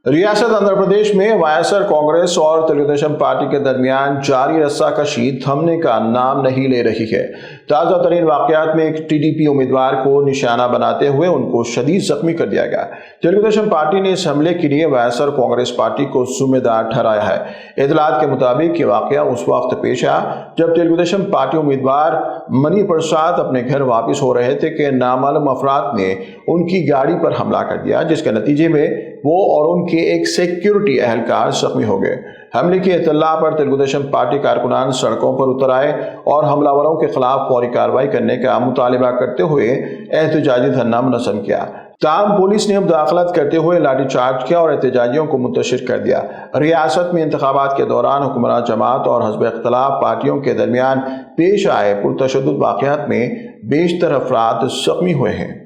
ریاست آندھرا پردیش میں وائیسر کانگریس اور تلگودیشم پارٹی کے درمیان جاری رسہ کشی تھمنے کا نام نہیں لے رہی ہے۔ تازہ ترین واقعات میں ایک ٹی ڈی پی امیدوار کو نشانہ بناتے ہوئے ان کو شدید زخمی کر دیا گیا۔ تلگودیشم پارٹی نے اس حملے کے لیے وائیسر کانگریس پارٹی کو ذمہ دار ٹھہرایا ہے۔ اطلاعات کے مطابق یہ واقعہ اس وقت پیش آیا جب تلگودیشم پارٹی امیدوار منی پرساد اپنے گھر واپس ہو رہے تھے کہ نامعلوم افراد نے ان کی گاڑی پر حملہ کر دیا، جس کے نتیجے میں وہ اور ان کے ایک سیکیورٹی اہلکار زخمی ہو گئے۔ حملے کی اطلاع پر تلگودیشم پارٹی کارکنان سڑکوں پر اتر آئے اور حملہ آوروں کے خلاف فوری کارروائی کرنے کا مطالبہ کرتے ہوئے احتجاجی دھرنا منعقد کیا۔ تاہم پولیس نے مداخلت کرتے ہوئے لاٹھی چارج کیا اور احتجاجیوں کو منتشر کر دیا۔ ریاست میں انتخابات کے دوران حکمراں جماعت اور حزب اختلاف پارٹیوں کے درمیان پیش آئے پرتشدد واقعات میں بیشتر افراد زخمی ہوئے ہیں۔